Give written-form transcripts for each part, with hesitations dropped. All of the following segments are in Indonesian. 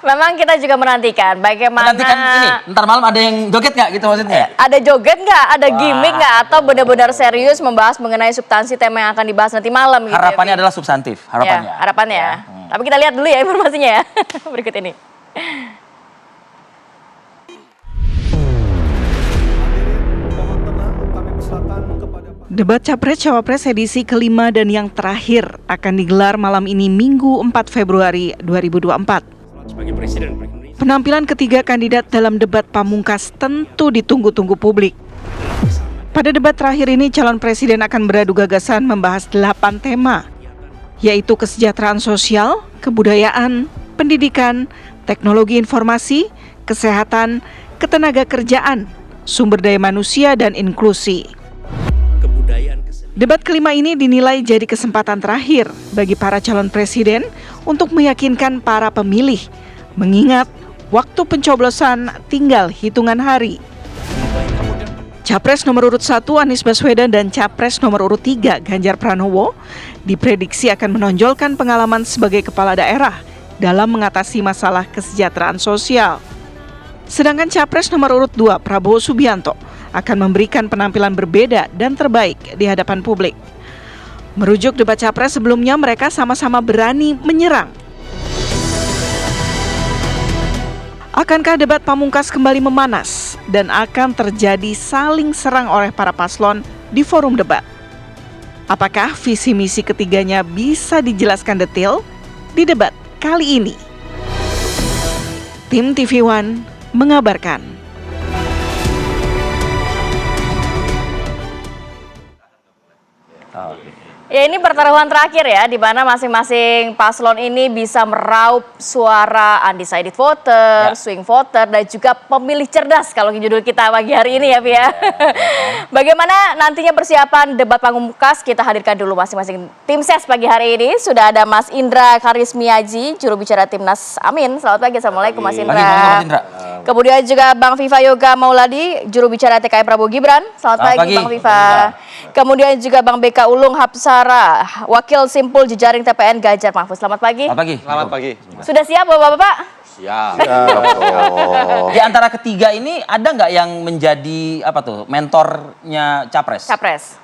Memang kita juga menantikan bagaimana. Menantikan ini, ntar malam ada yang joget nggak gitu maksudnya? Ada joget nggak, ada gimmick nggak, atau benar-benar serius membahas mengenai substansi tema yang akan dibahas nanti malam gitu. Harapannya adalah substantif, harapannya. Ya, harapannya ya. Tapi kita lihat dulu ya informasinya ya. Berikut ini. Debat Capres-Cawapres edisi kelima dan yang terakhir akan digelar malam ini Minggu 4 Februari 2024. Penampilan ketiga kandidat dalam debat pamungkas tentu ditunggu-tunggu publik. Pada debat terakhir ini calon presiden akan beradu gagasan membahas 8 tema, yaitu kesejahteraan sosial, kebudayaan, pendidikan, teknologi informasi, kesehatan, ketenaga kerjaan, sumber daya manusia, dan inklusi. Debat kelima ini dinilai jadi kesempatan terakhir bagi para calon presiden untuk meyakinkan para pemilih, mengingat waktu pencoblosan tinggal hitungan hari. Capres nomor urut 1 Anies Baswedan dan Capres nomor urut 3 Ganjar Pranowo diprediksi akan menonjolkan pengalaman sebagai kepala daerah dalam mengatasi masalah kesejahteraan sosial. Sedangkan Capres nomor urut 2 Prabowo Subianto akan memberikan penampilan berbeda dan terbaik di hadapan publik. Merujuk debat Capres sebelumnya, mereka sama-sama berani menyerang. Akankah debat pamungkas kembali memanas dan akan terjadi saling serang oleh para paslon di forum debat? Apakah visi misi ketiganya bisa dijelaskan detail di debat kali ini? Tim TV One mengabarkan. Ya, ini pertaruhan terakhir ya, di mana masing-masing paslon ini bisa meraup suara undecided voter, swing voter, dan juga pemilih cerdas kalau judul kita pagi hari ini ya, Pia. Bagaimana nantinya persiapan debat pamungkas, kita hadirkan dulu masing-masing tim ses pagi hari ini. Sudah ada Mas Indra Karismiaji, juru bicara Timnas Amin. Selamat pagi, Assalamualaikum Mas Indra. Mas Indra. Kemudian juga Bang Viva Yoga Mauladi, juru bicara TKI Prabowo Gibran. Selamat pagi Bang Viva. Kemudian juga Bang BK Ulung Hapsara, wakil simpul jejaring TPN Ganjar Mahfud. Selamat pagi. Selamat pagi. Selamat pagi. Sudah siap Bapak-bapak? Siap. Di antara ketiga ini ada nggak yang menjadi mentornya Capres? Capres.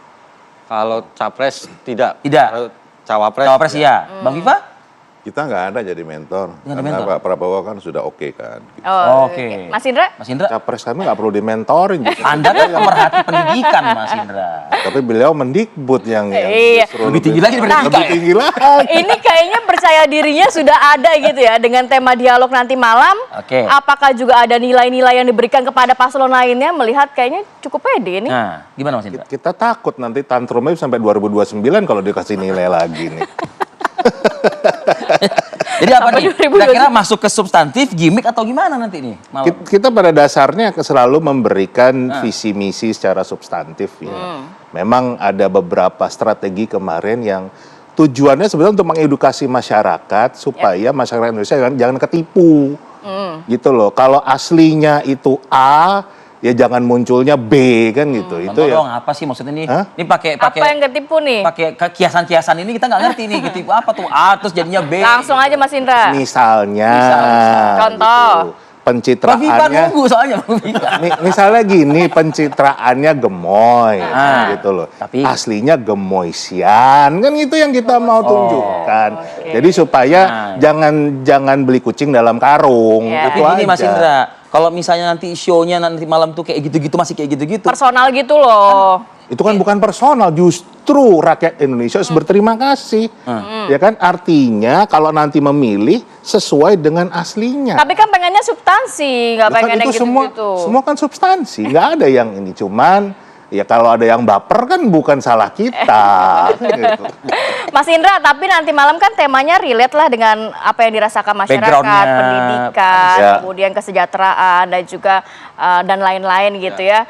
Kalau capres tidak. Tidak. Kalau cawapres. Cawapres iya. Bang Viva? Kita nggak ada jadi mentor, Nggak ada karena mentor? Pak Prabowo kan sudah oke kan. Oh, Oke. Mas Indra? Mas Indra? Capres kami nggak perlu dimentorin. Gitu. Anda kan pemerhati pendidikan, Mas Indra. Tapi beliau mendikbud yang Iya. justru Lebih tinggi lagi daripada lebih kita ya? tinggi lagi. Ini kayaknya percaya dirinya sudah ada gitu ya dengan tema dialog nanti malam. Oke. Apakah juga ada nilai-nilai yang diberikan kepada paslon lainnya, melihat kayaknya cukup pede ini. Nah, gimana Mas Indra? Kita takut nanti tantrumnya sampai 2029 kalau dikasih nilai lagi nih. Jadi apa Apa nih? 2020? Kira-kira masuk ke substantif, gimmick atau gimana nanti nih? Malam? Kita pada dasarnya selalu memberikan visi misi secara substantif ya. Memang ada beberapa strategi kemarin yang tujuannya sebenarnya untuk mengedukasi masyarakat supaya masyarakat Indonesia jangan ketipu. Gitu loh. Kalau aslinya itu A, ya jangan munculnya B kan gitu. Itu Contoh ya. dong, apa sih maksudnya nih? Hah? Ini pakai Apa yang ketipu nih? pakai kiasan-kiasan ini kita nggak ngerti nih ketipu apa tuh A terus jadinya B. Langsung aja Mas Indra. Misalnya, Contoh. gitu. Bang Viva Pencitraannya nunggu soalnya Bang Viva. misalnya gini, pencitraannya gemoy gitu loh. Tapi Aslinya gemoisian kan itu yang kita mau tunjukkan. Jadi supaya jangan beli kucing dalam karung. Ya. Itu Tapi gini aja. Mas Indra, kalau misalnya nanti show-nya nanti malam tuh kayak gitu-gitu masih kayak gitu-gitu. Personal gitu loh. Itu kan bukan personal, justru rakyat Indonesia harus berterima kasih. Ya kan, artinya kalau nanti memilih sesuai dengan aslinya. Tapi kan pengennya substansi, nggak Loh, kan pengen yang itu gitu-gitu. semua kan substansi, nggak ada yang ini. Cuman ya kalau ada yang baper kan bukan salah kita. Gitu. Mas Indra, tapi nanti malam kan temanya relate lah dengan apa yang dirasakan masyarakat, Background-nya. pendidikan, Ya. kemudian kesejahteraan dan juga dan lain-lain gitu ya.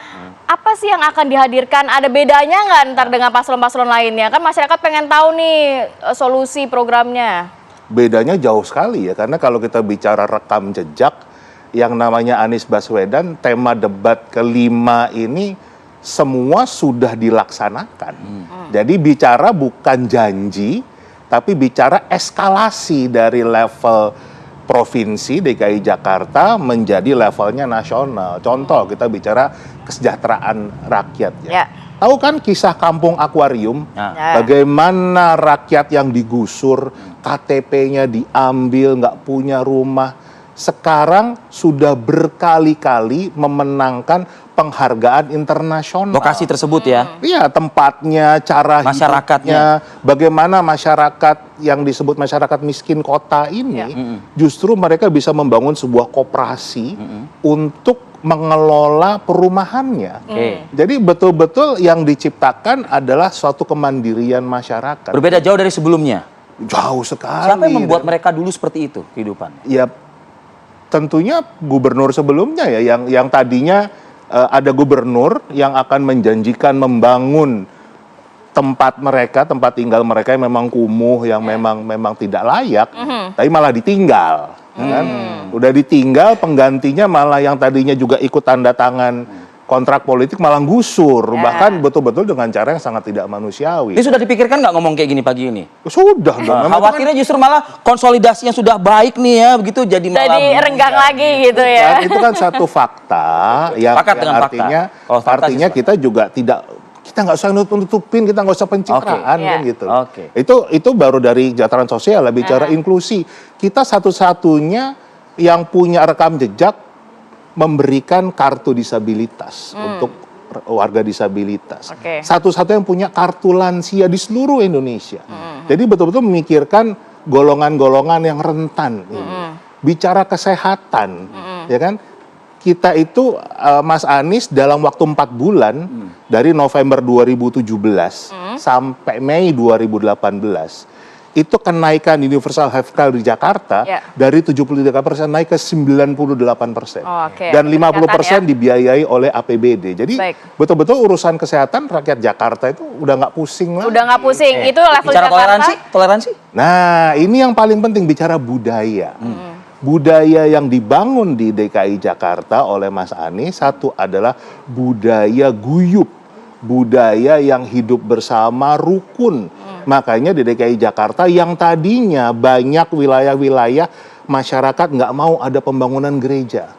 Apa sih yang akan dihadirkan? Ada bedanya nggak ntar dengan paslon-paslon lainnya? Kan masyarakat pengen tahu nih solusi programnya. Bedanya jauh sekali ya, karena kalau kita bicara rekam jejak, yang namanya Anies Baswedan, tema debat kelima ini semua sudah dilaksanakan. Jadi bicara bukan janji, tapi bicara eskalasi dari level provinsi DKI Jakarta menjadi levelnya nasional. Contoh, kita bicara kesejahteraan rakyat ya. Ya. Tahu kan kisah kampung akuarium? Ya. Bagaimana rakyat yang digusur, KTP-nya diambil, nggak punya rumah. Sekarang sudah berkali-kali memenangkan penghargaan internasional. Lokasi tersebut ya. Iya, tempatnya, cara Masyarakatnya. hidupnya, bagaimana masyarakat yang disebut masyarakat miskin kota ini, justru mereka bisa membangun sebuah koperasi untuk mengelola perumahannya. Oke. Jadi betul-betul yang diciptakan adalah suatu kemandirian masyarakat. Berbeda jauh dari sebelumnya. Jauh sekali. Siapa yang membuat mereka dulu seperti itu kehidupan? Ya, tentunya gubernur sebelumnya ya, yang tadinya ada gubernur yang akan menjanjikan membangun tempat mereka, tempat tinggal mereka yang memang kumuh, yang memang tidak layak, tapi malah ditinggal, kan? Udah ditinggal, penggantinya malah yang tadinya juga ikut tanda tangan kontrak politik malah gusur, bahkan betul-betul dengan cara yang sangat tidak manusiawi. Ini sudah dipikirkan nggak ngomong kayak gini pagi ini? Sudah dong. memang itu kan Khawatirnya justru malah konsolidasinya sudah baik nih ya, begitu jadi malah Jadi renggang lagi gitu ya. kan, itu kan satu fakta yang, Sepakat dengan fakta. artinya Oh, fakta artinya sih, kita juga kita nggak usah nutupin, kita nggak usah pencitraan Oke. kan Iya. gitu. Oke. Itu baru dari kesejahteraan sosial lah, bicara inklusi. Kita satu-satunya yang punya rekam jejak memberikan kartu disabilitas untuk warga disabilitas. Oke. Satu-satunya yang punya kartu lansia di seluruh Indonesia. Jadi betul-betul memikirkan golongan-golongan yang rentan. Bicara kesehatan, ya kan? Kita itu Mas Anies dalam waktu 4 bulan dari November 2017 sampai Mei 2018 itu kenaikan universal healthcare di Jakarta dari 73% naik ke 98%. Oh, oke. Dan 50% Kelihatan ya. dibiayai oleh APBD. Jadi Baik. betul-betul urusan kesehatan rakyat Jakarta itu udah nggak pusing lagi. Udah nggak pusing, itu level bicara Jakarta. toleransi. Nah, ini yang paling penting, bicara budaya. Budaya yang dibangun di DKI Jakarta oleh Mas Anies, satu adalah budaya guyup, budaya yang hidup bersama, rukun. Makanya di DKI Jakarta yang tadinya banyak wilayah-wilayah masyarakat nggak mau ada pembangunan gereja,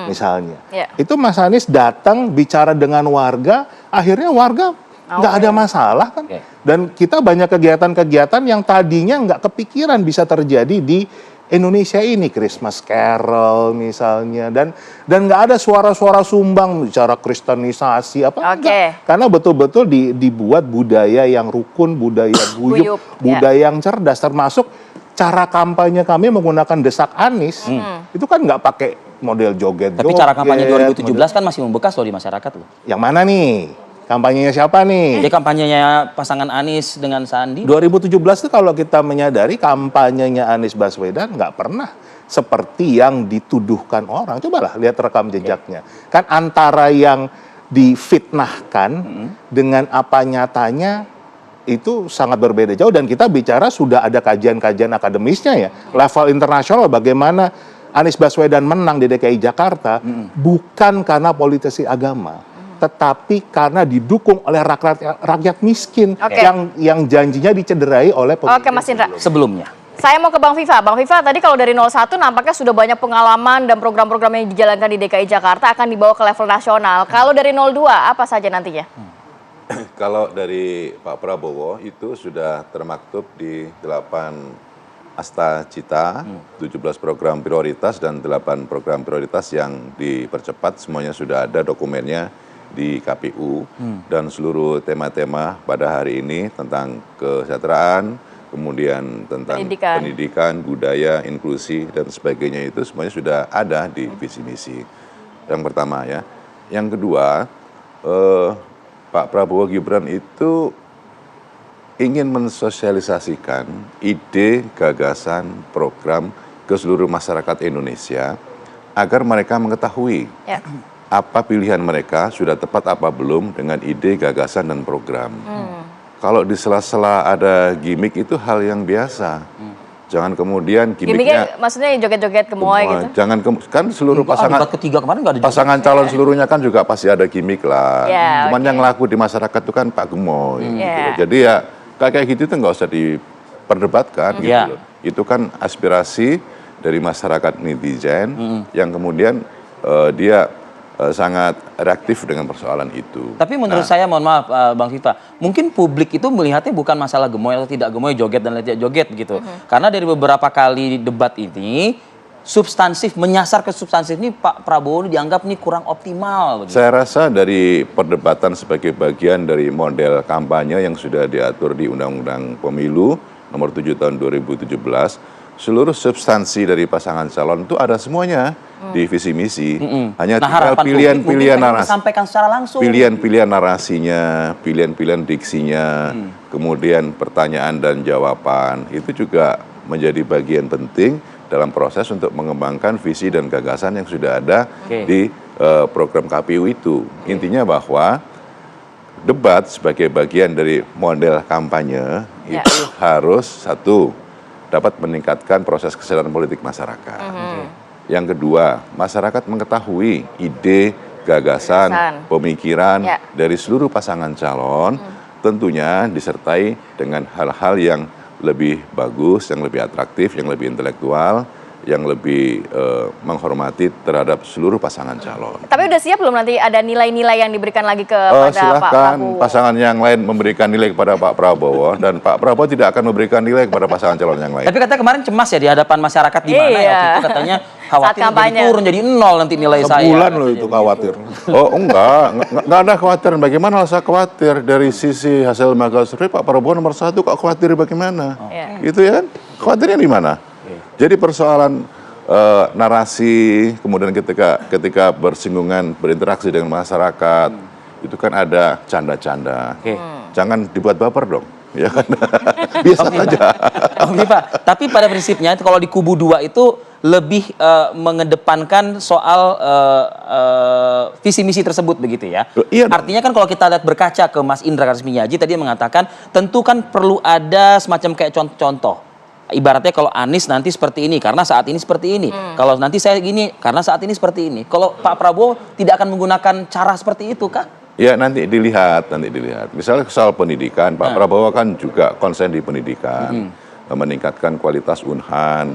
misalnya. Ya. Itu Mas Anies datang bicara dengan warga, akhirnya warga nggak ada masalah kan. Oke. Dan kita banyak kegiatan-kegiatan yang tadinya nggak kepikiran bisa terjadi di Indonesia ini, Christmas Carol misalnya, dan nggak ada suara-suara sumbang bicara kristenisasi apa Oke. enggak, karena betul-betul dibuat budaya yang rukun, budaya guyup, Guyup, budaya yang cerdas, termasuk cara kampanye kami menggunakan desak Anies, itu kan nggak pakai model joget-joget. Tapi cara kampanye 2017 kan masih membekas loh di masyarakat loh. Yang mana nih? Kampanyenya siapa nih? Jadi kampanyenya pasangan Anies dengan Sandi. 2017 itu kalau kita menyadari kampanyenya Anies Baswedan nggak pernah seperti yang dituduhkan orang. Cobalah lihat rekam jejaknya. Kan antara yang difitnahkan dengan apa nyatanya itu sangat berbeda jauh. Dan kita bicara sudah ada kajian-kajian akademisnya ya. Level internasional bagaimana Anies Baswedan menang di DKI Jakarta bukan karena politisasi agama, tetapi karena didukung oleh rakyat miskin Oke. yang janjinya dicederai oleh pemimpin. Oke, Mas Indra. Sebelumnya. Saya mau ke Bang Viva. Bang Viva, tadi kalau dari 01 nampaknya sudah banyak pengalaman dan program-program yang dijalankan di DKI Jakarta akan dibawa ke level nasional. Kalau dari 02, apa saja nantinya? Kalau dari Pak Prabowo itu sudah termaktub di 8 Asta Cita, 17 program prioritas dan 8 program prioritas yang dipercepat, semuanya sudah ada dokumennya di KPU, dan seluruh tema-tema pada hari ini tentang kesejahteraan, kemudian tentang pendidikan, budaya, inklusi dan sebagainya itu semuanya sudah ada di visi misi. Yang pertama ya. Yang kedua, Pak Prabowo Gibran itu ingin mensosialisasikan ide, gagasan, program ke seluruh masyarakat Indonesia agar mereka mengetahui apa pilihan mereka, sudah tepat apa belum dengan ide, gagasan, dan program. Kalau di sela-sela ada gimmick itu hal yang biasa. Jangan kemudian gimmicknya... maksudnya joget-joget gemoy gitu? Jangan, kan seluruh pasangan... Debat ketiga kemarin nggak ada pasangan calon seluruhnya kan juga pasti ada gimmick lah. Ya, Cuman yang laku di masyarakat itu kan Pak Gemoy. Gitu. Jadi ya kayak gitu itu nggak usah perdebatkan gitu Iya. loh. Itu kan aspirasi dari masyarakat netizen yang kemudian dia sangat reaktif dengan persoalan itu. Tapi menurut saya, mohon maaf Bang Viva, mungkin publik itu melihatnya bukan masalah gemoy atau tidak gemoy, joget dan tidak joget gitu. Karena dari beberapa kali debat ini, substansif, menyasar ke substansif ini Pak Prabowo ini dianggap ini kurang optimal. Begitu. Saya rasa dari perdebatan sebagai bagian dari model kampanye yang sudah diatur di Undang-Undang Pemilu nomor 7 tahun 2017, seluruh substansi dari pasangan calon itu ada semuanya di visi misi. Hanya tinggal harapan pilihan-pilihan publik mungkin pengen narasi. disampaikan secara langsung. Pilihan-pilihan narasinya, pilihan-pilihan diksinya, kemudian pertanyaan dan jawaban, itu juga menjadi bagian penting dalam proses untuk mengembangkan visi dan gagasan yang sudah ada di program KPU itu. Intinya bahwa debat sebagai bagian dari model kampanye itu harus satu, dapat meningkatkan proses kesadaran politik masyarakat. Yang kedua, masyarakat mengetahui ide, gagasan, pemikiran dari seluruh pasangan calon, tentunya disertai dengan hal-hal yang lebih bagus, yang lebih atraktif, yang lebih intelektual, yang lebih menghormati terhadap seluruh pasangan calon. Tapi udah siap belum nanti ada nilai-nilai yang diberikan lagi kepada Pak Silahkan Prabowo? pasangan yang lain memberikan nilai kepada Pak Prabowo, dan Pak Prabowo tidak akan memberikan nilai kepada pasangan calon yang lain. Tapi katanya kemarin cemas ya di hadapan masyarakat di mana ya waktu itu katanya khawatir jadi turun jadi 0 nanti nilai saya. Sebulan loh itu khawatir. Oh enggak ada khawatir. Bagaimana rasa khawatir dari sisi hasil lembaga survei Pak Prabowo nomor 1 kok khawatir bagaimana? Gitu ya kan? Khawatirnya di mana? Jadi persoalan narasi, kemudian ketika bersinggungan, berinteraksi dengan masyarakat, itu kan ada canda-canda. Jangan dibuat baper dong. Ya kan? Biasa aja. Oh, Viva, tapi pada prinsipnya kalau di kubu 2 itu lebih mengedepankan soal visi misi tersebut begitu ya. Iya dong. Artinya kan kalau kita lihat berkaca ke Mas Indra Karismiaji tadi mengatakan tentu kan perlu ada semacam kayak contoh-contoh. Ibaratnya kalau Anies nanti seperti ini karena saat ini seperti ini. Kalau nanti saya gini karena saat ini seperti ini. Kalau Pak Prabowo tidak akan menggunakan cara seperti itu kah? Ya nanti dilihat. Misalnya soal pendidikan, Pak Prabowo kan juga konsen di pendidikan, meningkatkan kualitas Unhan,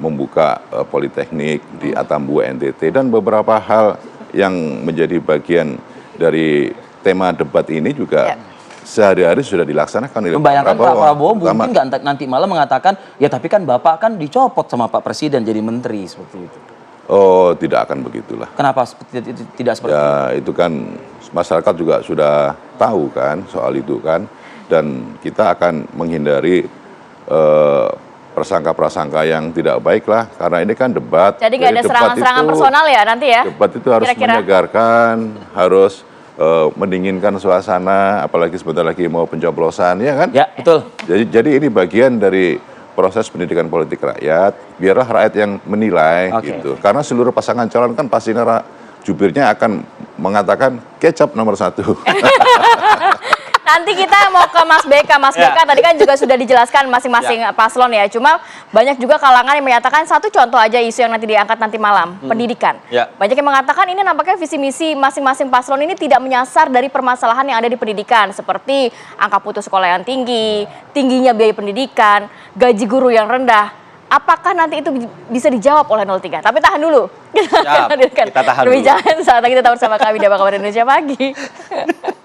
membuka politeknik di Atambua NTT, dan beberapa hal yang menjadi bagian dari tema debat ini juga sehari-hari sudah dilaksanakan oleh Membayangkan Pak Prabowo mungkin Pertama, nggak nanti malah mengatakan ya tapi kan Bapak kan dicopot sama Pak Presiden jadi menteri seperti itu. oh tidak akan begitulah. Kenapa tidak seperti itu? Ya itu kan masyarakat juga sudah tahu kan soal itu kan, dan kita akan menghindari prasangka-prasangka yang tidak baik lah, karena ini kan debat. Jadi nggak ada serangan-serangan personal ya nanti ya? Debat itu harus menyegarkan, harus mendinginkan suasana, apalagi sebentar lagi mau pencoblosan, ya kan? Ya, betul. Jadi ini bagian dari proses pendidikan politik rakyat, biarlah rakyat yang menilai gitu. Karena seluruh pasangan calon kan pasti jubirnya akan mengatakan kecap nomor 1. Nanti kita mau ke Mas BK. Mas BK tadi kan juga sudah dijelaskan masing-masing paslon ya. Cuma banyak juga kalangan yang menyatakan satu contoh aja isu yang nanti diangkat nanti malam, pendidikan. Banyak yang mengatakan ini nampaknya visi misi masing-masing paslon ini tidak menyasar dari permasalahan yang ada di pendidikan. Seperti angka putus sekolah yang tinggi, tingginya biaya pendidikan, gaji guru yang rendah. Apakah nanti itu bisa dijawab oleh 03? Tapi tahan dulu. Kita akan hadirkan kita tahan dulu. perbincangan saat lagi tetap bersama kami di Apa Kabar Indonesia Pagi.